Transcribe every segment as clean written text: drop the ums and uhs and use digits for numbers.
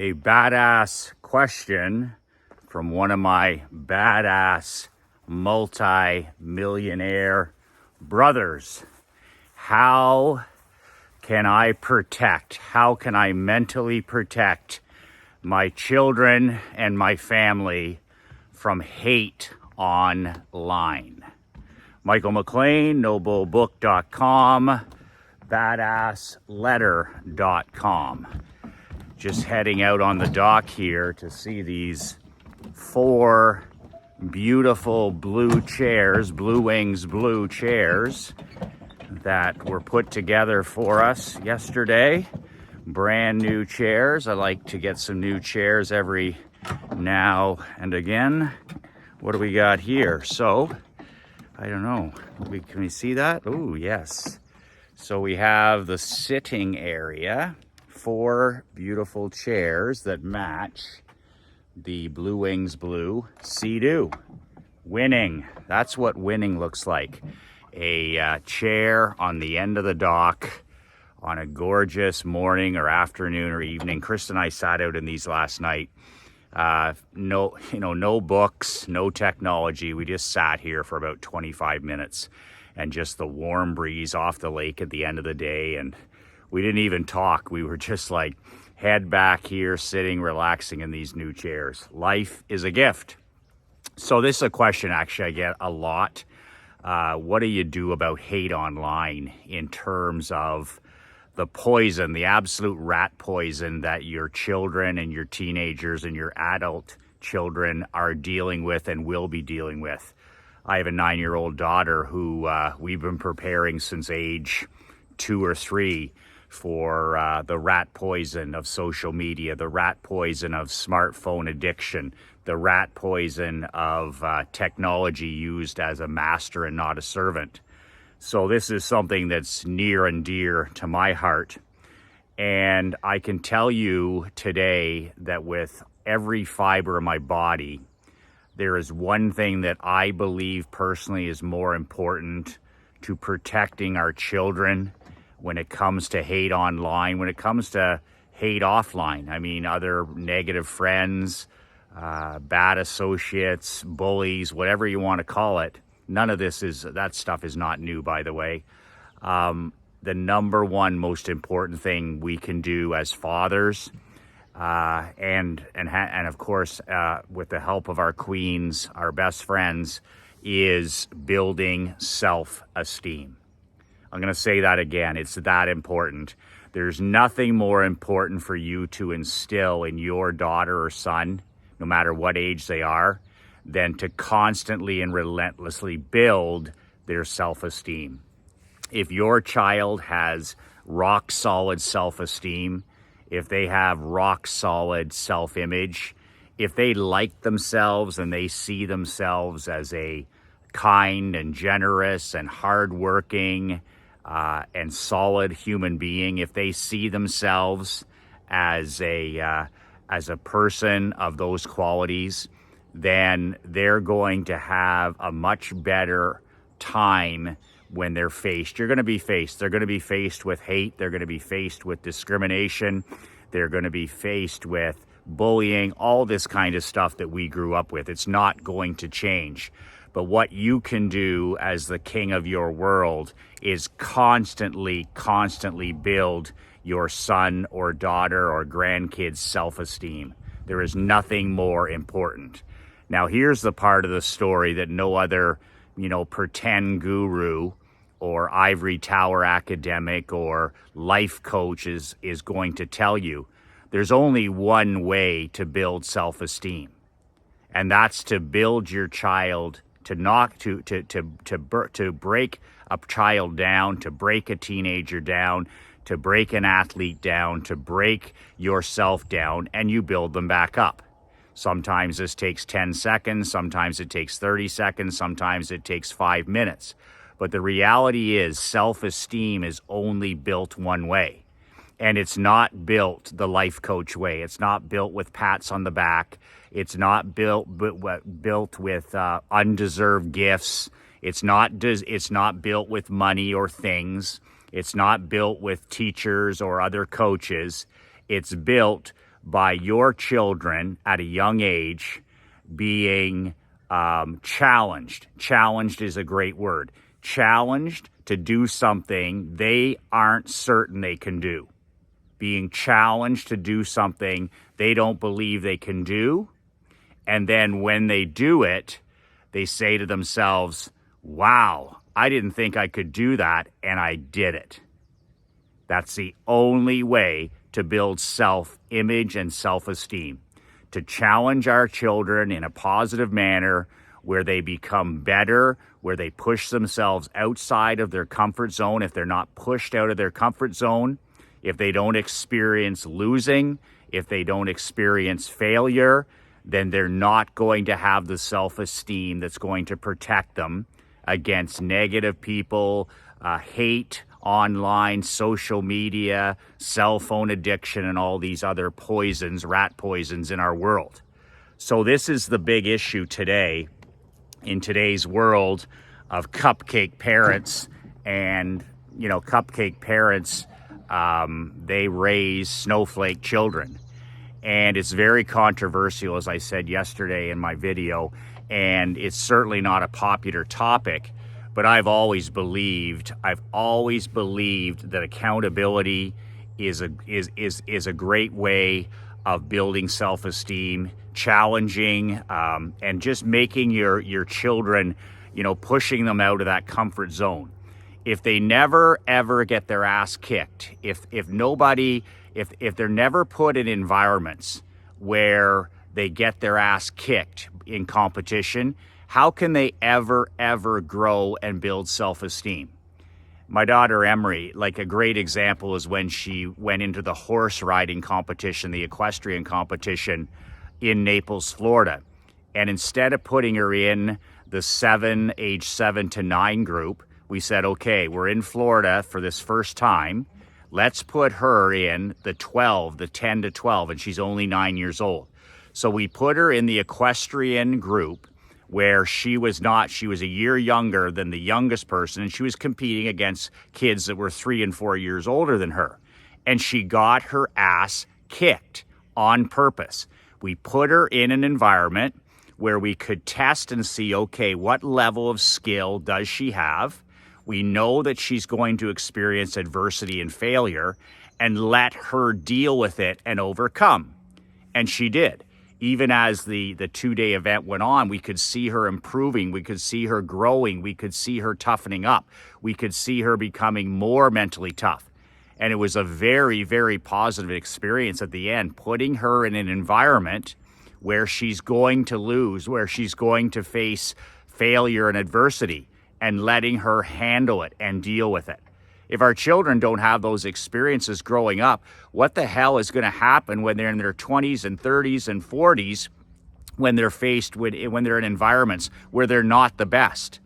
A badass question from one of my badass multi-millionaire brothers. How can I mentally protect my children and my family from hate online? Michael McLean, NobleBook.com, BadassLetter.com. Just heading out on the dock here to see these 4 beautiful blue chairs, Blue Wings blue chairs that were put together for us yesterday. Brand new chairs. I like to get some new chairs every now and again. What do we got here? So, I don't know. Can we see that? Oh, yes. So we have the sitting area. 4 beautiful chairs that match the Blue Wings blue Sea-Doo. Winning. That's what winning looks like. A chair on the end of the dock on a gorgeous morning or evening. Chris and I sat out in these last night. No books, no technology. We just sat here for about 25 minutes and just the warm breeze off the lake at the end of the day. And we didn't even talk. We were just like head back here, sitting, relaxing in these new chairs. Life is a gift. So this is a question actually I get a lot. What do you do about hate online in terms of the poison, the absolute rat poison that your children and your teenagers and your adult children are dealing with and will be dealing with? I have a 9-year-old daughter who we've been preparing since age 2 or 3 for the rat poison of social media, the rat poison of smartphone addiction, the rat poison of technology used as a master and not a servant. So this is something that's near and dear to my heart. And I can tell you today that with every fiber of my body, there is one thing that I believe personally is more important to protecting our children when it comes to hate online, when it comes to hate offline. I mean, other negative friends, bad associates, bullies, whatever you want to call it. None of that stuff is not new, by the way. The number one most important thing we can do as fathers, and of course, with the help of our queens, our best friends, is building self-esteem. I'm going to say that again. It's that important. There's nothing more important for you to instill in your daughter or son, no matter what age they are, than to constantly and relentlessly build their self-esteem. If your child has rock solid self-esteem, if they have rock solid self-image, if they like themselves and they see themselves as a kind and generous and hardworking and solid human being, if they see themselves as a person of those qualities, then they're going to have a much better time when they're faced. They're going to be faced with hate. They're going to be faced with discrimination. They're going to be faced with bullying, all this kind of stuff that we grew up with. It's not going to change. But what you can do as the king of your world is constantly build your son or daughter or grandkids' self-esteem. There is nothing more important. Now, here's the part of the story that no other, pretend guru or ivory tower academic or life coach is going to tell you. There's only one way to build self-esteem, and that's to build your child, to break a child down, to break a teenager down, to break an athlete down, to break yourself down, and you build them back up. Sometimes this takes 10 seconds, sometimes it takes 30 seconds, sometimes it takes 5 minutes. But the reality is self-esteem is only built one way. And it's not built the life coach way. It's not built with pats on the back. It's not built with undeserved gifts. It's not built with money or things. It's not built with teachers or other coaches. It's built by your children at a young age being challenged. Challenged is a great word. Challenged to do something they aren't certain they can do. Being challenged to do something they don't believe they can do. And then when they do it, they say to themselves, wow, I didn't think I could do that, and I did it. That's the only way to build self-image and self-esteem. To challenge our children in a positive manner where they become better, where they push themselves outside of their comfort zone. If they're not pushed out of their comfort zone, if they don't experience losing, if they don't experience failure, then they're not going to have the self-esteem that's going to protect them against negative people, hate, online, social media, cell phone addiction, and all these other poisons, rat poisons in our world. So this is the big issue today in today's world of cupcake parents. And, you know, cupcake parents, they raise snowflake children. And it's very controversial, as I said yesterday in my video, and it's certainly not a popular topic. But I've always believed that accountability is a great way of building self-esteem, challenging, and just making your children, you know, pushing them out of that comfort zone. If they never ever get their ass kicked, if they're never put in environments where they get their ass kicked in competition, how can they ever grow and build self-esteem? My daughter Emery, like a great example is when she went into the horse riding competition, the equestrian competition in Naples, Florida. And instead of putting her in the age 7 to 9 group, we said, okay, we're in Florida for this first time. Let's put her in the 10 to 12, and she's only 9 years old. So we put her in the equestrian group where she was a year younger than the youngest person, and she was competing against kids that were 3 and 4 years older than her. And she got her ass kicked on purpose. We put her in an environment where we could test and see, okay, what level of skill does she have? We know that she's going to experience adversity and failure, and let her deal with it and overcome. And she did. Even as the 2-day event went on, we could see her improving. We could see her growing. We could see her toughening up. We could see her becoming more mentally tough. And it was a very, very positive experience at the end, putting her in an environment where she's going to lose, where she's going to face failure and adversity, and letting her handle it and deal with it. If our children don't have those experiences growing up, what the hell is going to happen when they're in their 20s and 30s and 40s when they're in environments where they're not the best?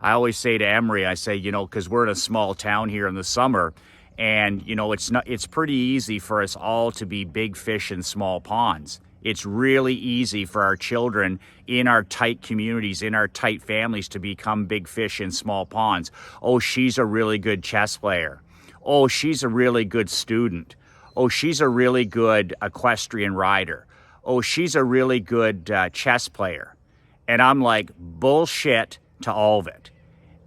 I always say to Emery, I say, you know, because we're in a small town here in the summer, and, you know, it's pretty easy for us all to be big fish in small ponds. It's really easy for our children in our tight communities, in our tight families, to become big fish in small ponds. Oh, she's a really good chess player. Oh, she's a really good student. Oh, she's a really good equestrian rider. Oh, she's a really good chess player. And I'm like, bullshit to all of it.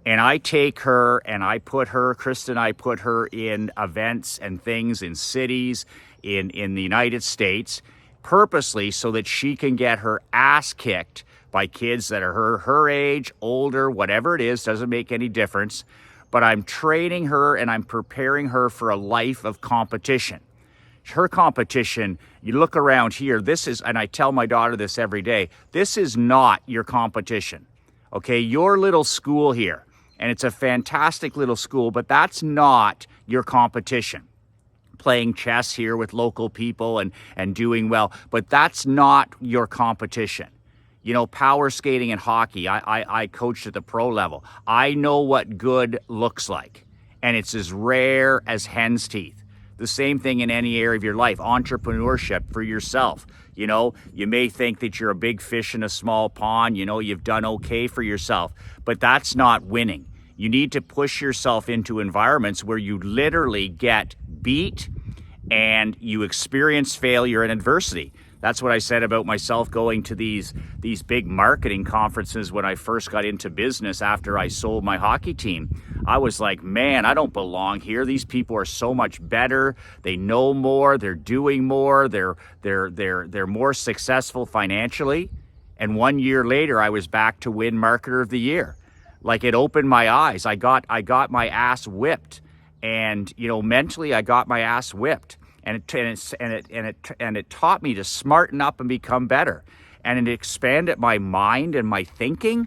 And I take her and I put her, Krista and I put her in events and things in cities in the United States, purposely so that she can get her ass kicked by kids that are her age, older, whatever it is, doesn't make any difference. But I'm training her and I'm preparing her for a life of competition. Her competition, you look around here, and I tell my daughter this every day, this is not your competition. Okay, your little school here, and it's a fantastic little school, but that's not your competition. Playing chess here with local people and doing well, but that's not your competition. You know, power skating and hockey, I coached at the pro level. I know what good looks like, and it's as rare as hen's teeth. The same thing in any area of your life. Entrepreneurship for yourself. You know, you may think that you're a big fish in a small pond. You know, you've done okay for yourself, but that's not winning. You need to push yourself into environments where you literally get beat and you experience failure and adversity. That's what I said about myself going to these big marketing conferences when I first got into business after I sold my hockey team. I was like, man, I don't belong here. These people are so much better. They know more. They're doing more. They're more successful financially. And 1 year later, I was back to win Marketer of the Year. Like, it opened my eyes. I got my ass whipped, and mentally, I got my ass whipped. And it taught me to smarten up and become better. And it expanded my mind and my thinking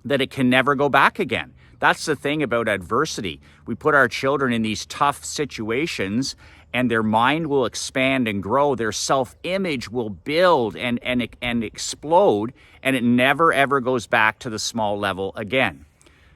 that it can never go back again. That's the thing about adversity. We put our children in these tough situations, and their mind will expand and grow. Their self-image will build and explode, and it never, ever goes back to the small level again.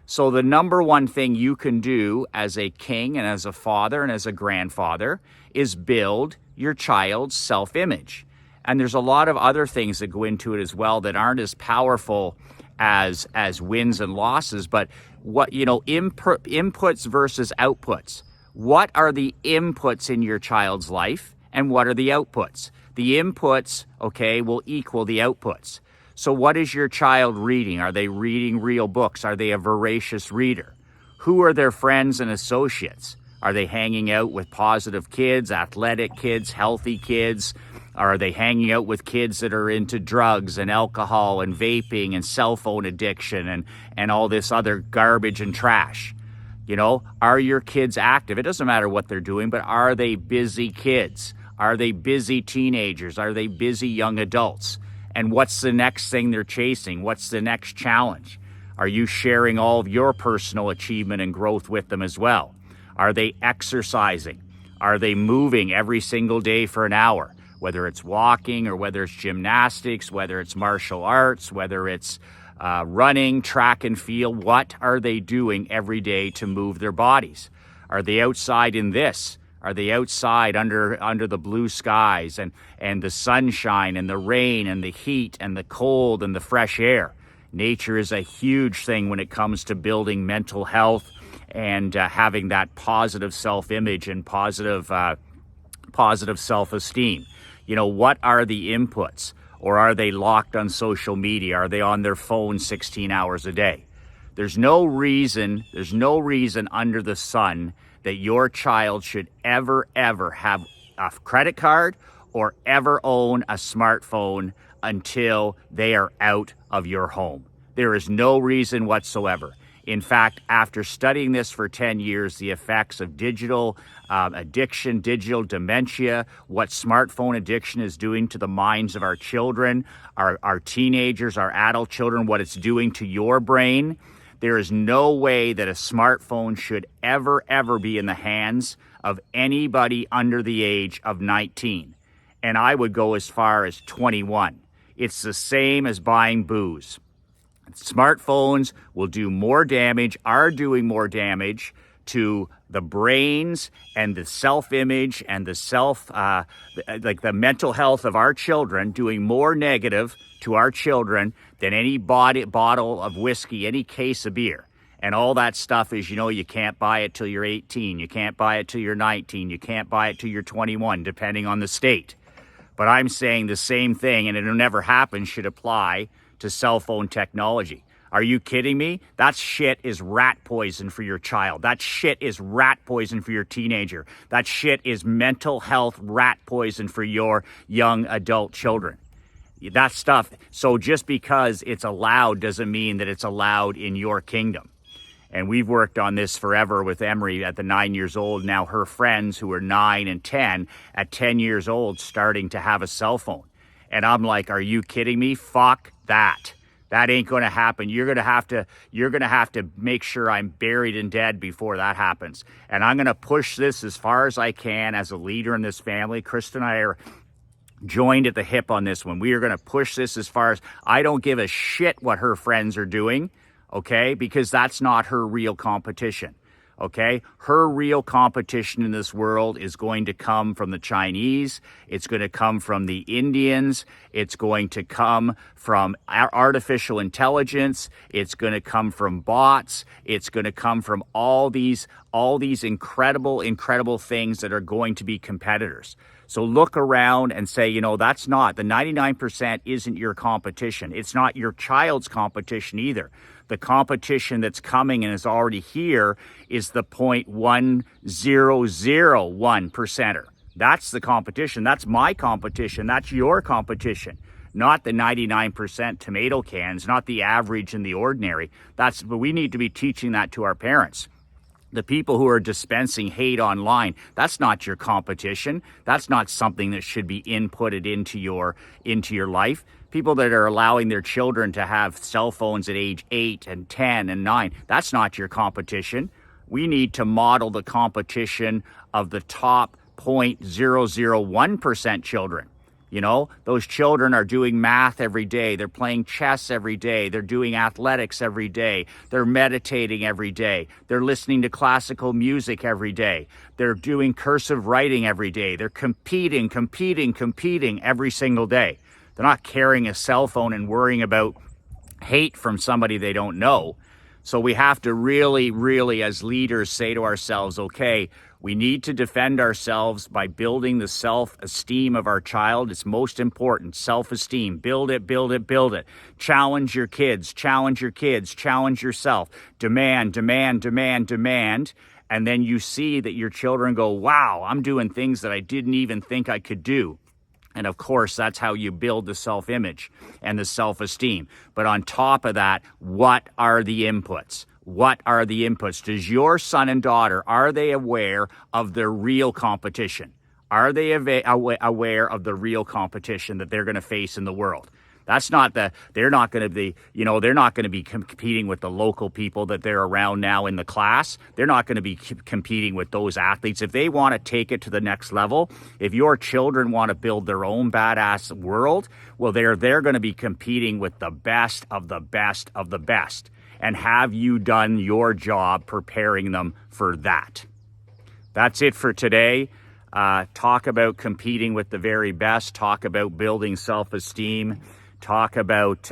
So the number one thing you can do as a king and as a father and as a grandfather is build your child's self-image. And there's a lot of other things that go into it as well that aren't as powerful as wins and losses, but what, inputs versus outputs. What are the inputs in your child's life, and what are the outputs? The inputs, will equal the outputs. So what is your child reading? Are they reading real books? Are they a voracious reader? Who are their friends and associates? Are they hanging out with positive kids, athletic kids, healthy kids? Are they hanging out with kids that are into drugs and alcohol and vaping and cell phone addiction and all this other garbage and trash? Are your kids active? It doesn't matter what they're doing, but are they busy kids? Are they busy teenagers? Are they busy young adults? And what's the next thing they're chasing? What's the next challenge? Are you sharing all of your personal achievement and growth with them as well? Are they exercising? Are they moving every single day for an hour? Whether it's walking or whether it's gymnastics, whether it's martial arts, whether it's running, track and field, what are they doing every day to move their bodies? Are they outside in this? Are they outside under the blue skies and the sunshine and the rain and the heat and the cold and the fresh air? Nature is a huge thing when it comes to building mental health and having that positive self-image and positive self-esteem. What are the inputs? Or are they locked on social media? Are they on their phone 16 hours a day? There's no reason under the sun that your child should ever have a credit card or ever own a smartphone until they are out of your home. There is no reason whatsoever. In fact, after studying this for 10 years, the effects of digital addiction, digital dementia, what smartphone addiction is doing to the minds of our children, our teenagers, our adult children, what it's doing to your brain, there is no way that a smartphone should ever be in the hands of anybody under the age of 19. And I would go as far as 21. It's the same as buying booze. Smartphones will do more damage, are doing more damage to the brains and the self-image and the the mental health of our children, doing more negative to our children than any bottle of whiskey, any case of beer. And all that stuff is, you can't buy it till you're 18. You can't buy it till you're 19. You can't buy it till you're 21, depending on the state. But I'm saying the same thing, and it'll never happen, should apply to cell phone technology. Are you kidding me? That shit is rat poison for your child. That shit is rat poison for your teenager. That shit is mental health rat poison for your young adult children. That stuff. So just because it's allowed doesn't mean that it's allowed in your kingdom. And we've worked on this forever with Emery at the 9 years old. Now her friends who are 9 and 10 at 10 years old starting to have a cell phone. And I'm like, are you kidding me? Fuck that. That ain't going to happen. You're going to have to make sure I'm buried and dead before that happens. And I'm going to push this as far as I can as a leader in this family. Krista and I are joined at the hip on this one. We are going to push this as far as, I don't give a shit what her friends are doing, okay? Because that's not her real competition. Okay, her real competition in this world is going to come from the Chinese. It's going to come from the Indians. It's going to come from artificial intelligence. It's going to come from bots. It's going to come from all these incredible things that are going to be competitors. So look around and say, you know, that's not, the 99% isn't your competition. It's not your child's competition either. The competition that's coming and is already here is the 0.1001%er. That's the competition. That's my competition. That's your competition. Not the 99% tomato cans, not the average and the ordinary. But we need to be teaching that to our parents. The people who are dispensing hate online, that's not your competition. That's not something that should be inputted into your life. People that are allowing their children to have cell phones at age 8 and 10 and 9, that's not your competition. We need to model the competition of the top 0.001% children. You know, those children are doing math every day. They're playing chess every day. They're doing athletics every day. They're meditating every day. They're listening to classical music every day. They're doing cursive writing every day. They're competing every single day. They're not carrying a cell phone and worrying about hate from somebody they don't know. So we have to really, as leaders, say to ourselves, okay, we need to defend ourselves by building the self-esteem of our child. It's most important. Self-esteem. Build it. Challenge your kids. Challenge yourself. Demand. And then you see that your children go, wow, I'm doing things that I didn't even think I could do. And of course, that's how you build the self-image and the self-esteem. But on top of that, what are the inputs? What are the inputs? Does your son and daughter, are they aware of their real competition? Are they aware of the real competition that they're going to face in the world? They're not going to be competing with the local people that they're around now in the class. They're not going to be competing with those athletes. If they want to take it to the next level, if your children want to build their own badass world, well, they're going to be competing with the best of the best of the best. And have you done your job preparing them for that? That's it for today. Talk about competing with the very best. Talk about building self-esteem. Talk about,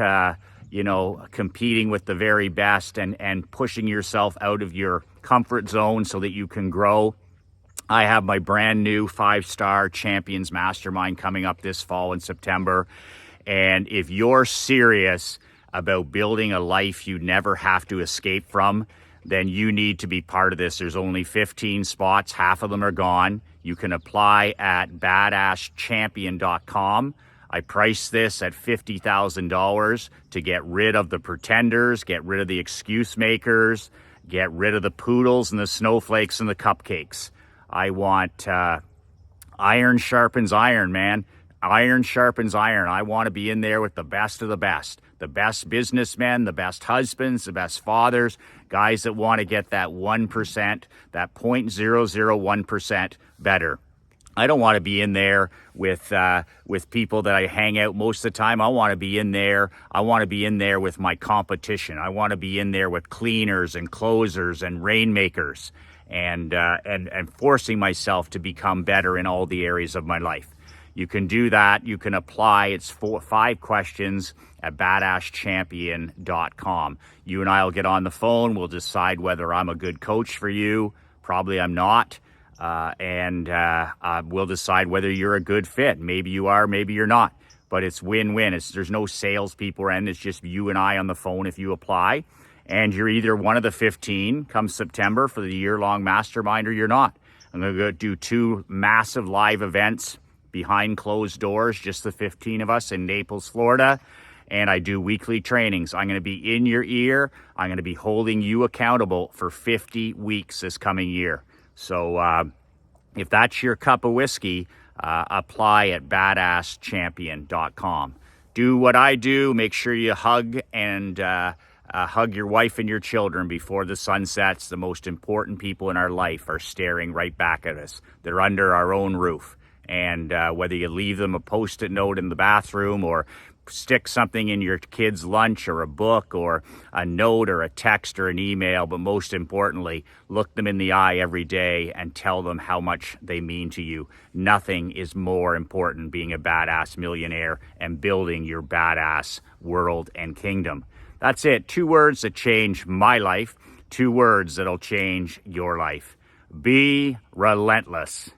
competing with the very best and pushing yourself out of your comfort zone so that you can grow. I have my brand new 5-star Champions Mastermind coming up this fall in September. And if you're serious about building a life you never have to escape from, then you need to be part of this. There's only 15 spots. Half of them are gone. You can apply at badasschampion.com. I priced this at $50,000 to get rid of the pretenders, get rid of the excuse makers, get rid of the poodles and the snowflakes and the cupcakes. I want iron sharpens iron, man. Iron sharpens iron. I want to be in there with the best of the best businessmen, the best husbands, the best fathers, guys that want to get that 1%, that 0.001% better. I don't want to be in there with people that I hang out most of the time. I want to be in there. I want to be in there with my competition. I want to be in there with cleaners and closers and rainmakers and forcing myself to become better in all the areas of my life. You can do that. You can apply. It's 5 questions at badasschampion.com. You and I will get on the phone. We'll decide whether I'm a good coach for you. Probably I'm not. We'll decide whether you're a good fit. Maybe you are, maybe you're not. But it's win-win. There's no salespeople, and it's just you and I on the phone if you apply. And you're either one of the 15 come September for the year-long mastermind, or you're not. I'm going to go do 2 massive live events behind closed doors, just the 15 of us in Naples, Florida. And I do weekly trainings. I'm going to be in your ear. I'm going to be holding you accountable for 50 weeks this coming year. So if that's your cup of whiskey, apply at badasschampion.com. Do what I do. Make sure you hug your wife and your children before the sun sets. The most important people in our life are staring right back at us. They're under our own roof. And whether you leave them a Post-it note in the bathroom or stick something in your kid's lunch or a book or a note or a text or an email, but most importantly, look them in the eye every day and tell them how much they mean to you. Nothing is more important being a badass millionaire and building your badass world and kingdom. That's it. 2 words that change my life. 2 words that'll change your life. Be relentless.